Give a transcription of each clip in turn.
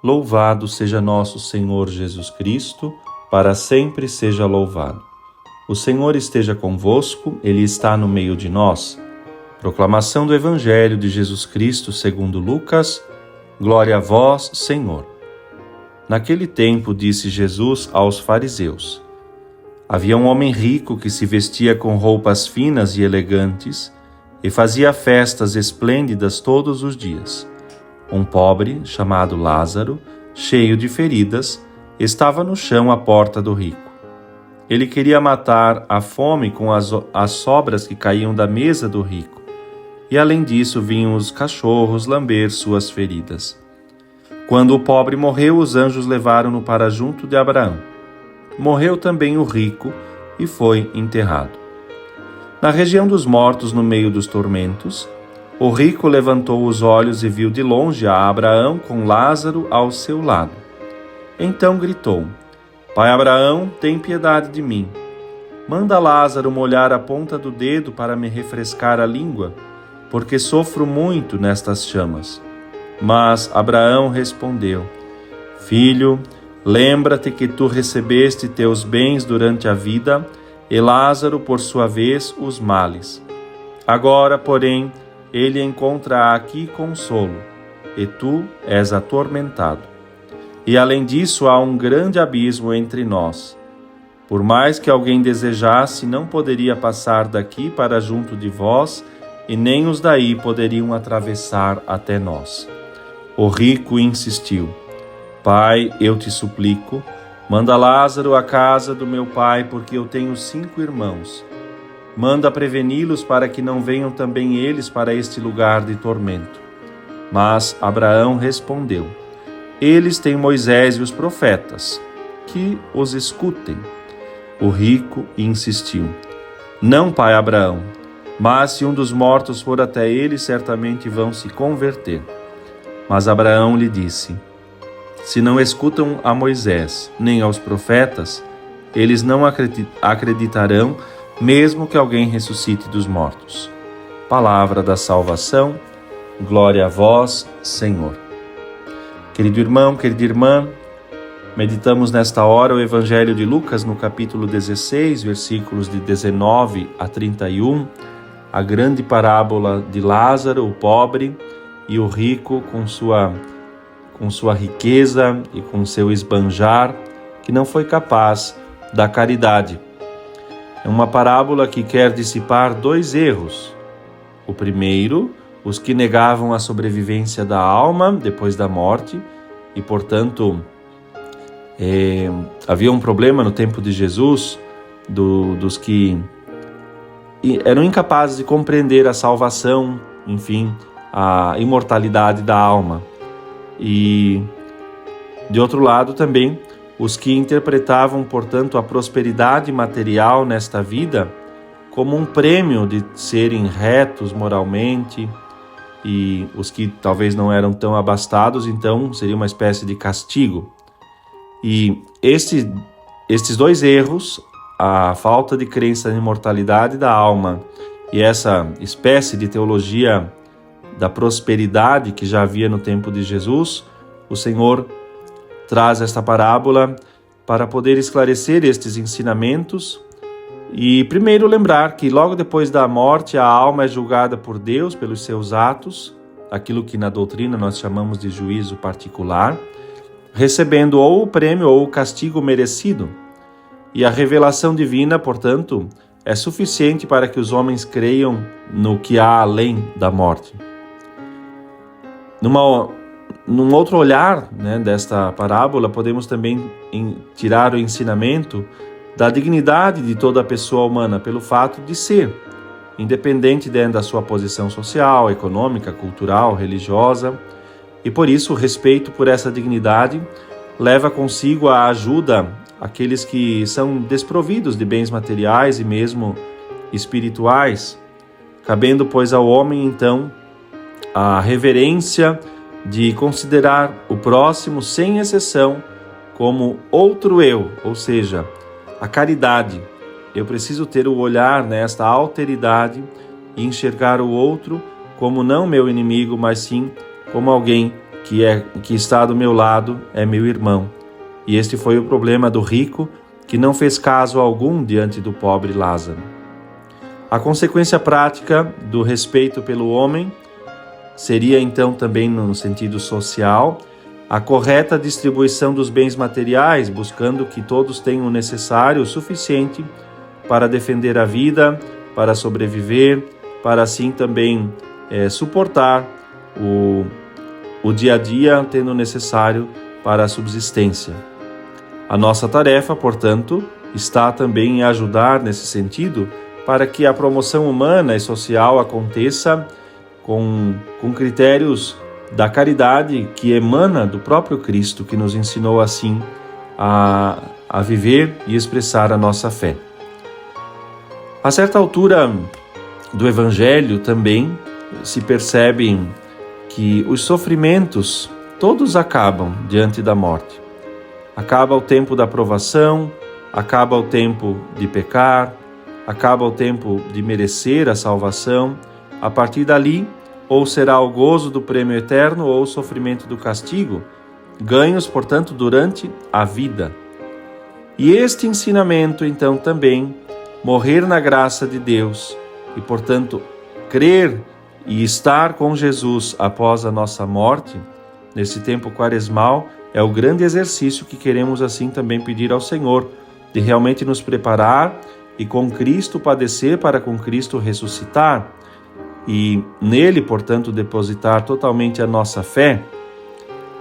Louvado seja nosso Senhor Jesus Cristo, para sempre seja louvado. O Senhor esteja convosco, Ele está no meio de nós. Proclamação do Evangelho de Jesus Cristo segundo Lucas. Glória a vós, Senhor. Naquele tempo disse Jesus aos fariseus: Havia um homem rico que se vestia com roupas finas e elegantes e fazia festas esplêndidas todos os dias. Um pobre, chamado Lázaro, cheio de feridas, estava no chão à porta do rico. Ele queria matar a fome com as sobras que caíam da mesa do rico, e além disso vinham os cachorros lamber suas feridas. Quando o pobre morreu, os anjos levaram-no para junto de Abraão. Morreu também o rico e foi enterrado. Na região dos mortos, no meio dos tormentos, o rico levantou os olhos e viu de longe a Abraão com Lázaro ao seu lado. Então gritou: Pai Abraão, tem piedade de mim. Manda Lázaro molhar a ponta do dedo para me refrescar a língua, porque sofro muito nestas chamas. Mas Abraão respondeu: Filho, lembra-te que tu recebeste teus bens durante a vida, e Lázaro, por sua vez, os males. Agora, porém, ele encontra aqui consolo, e tu és atormentado. E além disso, há um grande abismo entre nós. Por mais que alguém desejasse, não poderia passar daqui para junto de vós, e nem os daí poderiam atravessar até nós. O rico insistiu: Pai, eu te suplico, manda Lázaro à casa do meu pai, porque eu tenho 5 irmãos. Manda preveni-los para que não venham também eles para este lugar de tormento. Mas Abraão respondeu: Eles têm Moisés e os profetas, que os escutem. O rico insistiu: Não, pai Abraão, mas se um dos mortos for até eles, certamente vão se converter. Mas Abraão lhe disse: Se não escutam a Moisés nem aos profetas, eles não acreditarão, mesmo que alguém ressuscite dos mortos. Palavra da salvação, glória a vós, Senhor. Querido irmão, querida irmã, meditamos nesta hora o Evangelho de Lucas no capítulo 16, versículos de 19 a 31, a grande parábola de Lázaro, o pobre, e o rico com sua riqueza e com seu esbanjar, que não foi capaz da caridade. É uma parábola que quer dissipar 2 erros. O primeiro, os que negavam a sobrevivência da alma depois da morte, e portanto havia um problema no tempo de Jesus dos que eram incapazes de compreender a salvação, enfim, a imortalidade da alma. E de outro lado também, os que interpretavam, portanto, a prosperidade material nesta vida como um prêmio de serem retos moralmente, e os que talvez não eram tão abastados, então seria uma espécie de castigo. E estes 2 erros, a falta de crença na imortalidade da alma e essa espécie de teologia da prosperidade que já havia no tempo de Jesus, o Senhor traz esta parábola para poder esclarecer estes ensinamentos e, primeiro, lembrar que logo depois da morte a alma é julgada por Deus pelos seus atos, aquilo que na doutrina nós chamamos de juízo particular, recebendo ou o prêmio ou o castigo merecido. E a revelação divina, portanto, é suficiente para que os homens creiam no que há além da morte. Num outro olhar, desta parábola, podemos também tirar o ensinamento da dignidade de toda a pessoa humana pelo fato de ser, independente da sua posição social, econômica, cultural, religiosa, e por isso o respeito por essa dignidade leva consigo a ajuda àqueles que são desprovidos de bens materiais e mesmo espirituais, cabendo, pois, ao homem, então, a reverência de considerar o próximo, sem exceção, como outro eu, ou seja, a caridade. Eu preciso ter o olhar nesta alteridade e enxergar o outro como não meu inimigo, mas sim como alguém que está do meu lado é meu irmão. E este foi o problema do rico, que não fez caso algum diante do pobre Lázaro. A consequência prática do respeito pelo homem seria então também no sentido social, a correta distribuição dos bens materiais, buscando que todos tenham o necessário, o suficiente para defender a vida, para sobreviver, para assim também suportar o dia a dia, tendo o necessário para a subsistência. A nossa tarefa, portanto, está também em ajudar nesse sentido para que a promoção humana e social aconteça com critérios da caridade que emana do próprio Cristo, que nos ensinou assim a viver e expressar a nossa fé. A certa altura do Evangelho também se percebe que os sofrimentos todos acabam diante da morte. Acaba o tempo da provação, acaba o tempo de pecar, acaba o tempo de merecer a salvação. A partir dali, ou será o gozo do prêmio eterno ou o sofrimento do castigo, ganhos, portanto, durante a vida. E este ensinamento, então, também, morrer na graça de Deus e, portanto, crer e estar com Jesus após a nossa morte, nesse tempo quaresmal, é o grande exercício que queremos assim também pedir ao Senhor, de realmente nos preparar e com Cristo padecer para com Cristo ressuscitar e nele, portanto, depositar totalmente a nossa fé.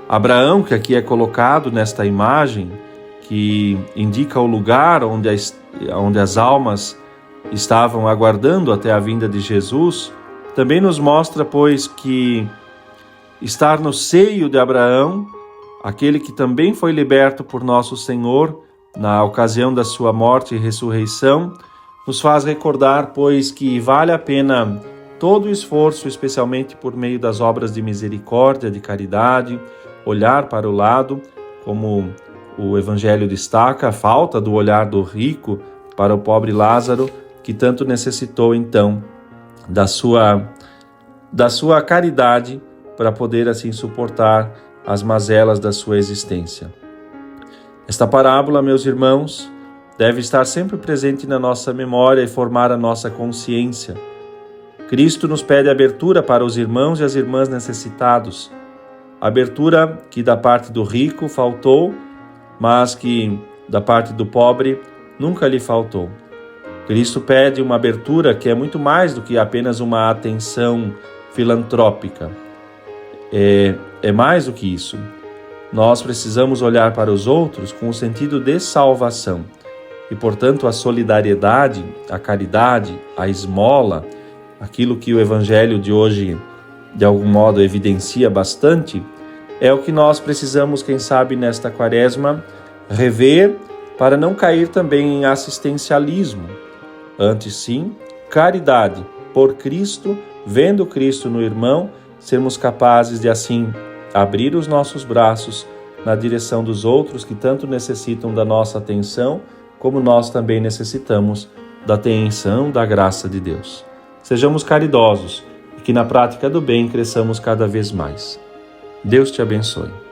Abraão, que aqui é colocado nesta imagem, que indica o lugar onde as almas estavam aguardando até a vinda de Jesus, também nos mostra, pois, que estar no seio de Abraão, aquele que também foi liberto por nosso Senhor na ocasião da sua morte e ressurreição, nos faz recordar, pois, que vale a pena todo o esforço, especialmente por meio das obras de misericórdia, de caridade, olhar para o lado, como o Evangelho destaca, a falta do olhar do rico para o pobre Lázaro, que tanto necessitou, então, da sua caridade para poder, assim, suportar as mazelas da sua existência. Esta parábola, meus irmãos, deve estar sempre presente na nossa memória e formar a nossa consciência. Cristo nos pede abertura para os irmãos e as irmãs necessitados. Abertura que da parte do rico faltou, mas que da parte do pobre nunca lhe faltou. Cristo pede uma abertura que é muito mais do que apenas uma atenção filantrópica. É mais do que isso. Nós precisamos olhar para os outros com o sentido de salvação. E, portanto, a solidariedade, a caridade, a esmola, aquilo que o Evangelho de hoje, de algum modo, evidencia bastante, é o que nós precisamos, quem sabe, nesta quaresma, rever para não cair também em assistencialismo. Antes, sim, caridade por Cristo, vendo Cristo no irmão, sermos capazes de, assim, abrir os nossos braços na direção dos outros que tanto necessitam da nossa atenção, como nós também necessitamos da atenção da graça de Deus. Sejamos caridosos e que na prática do bem cresçamos cada vez mais. Deus te abençoe.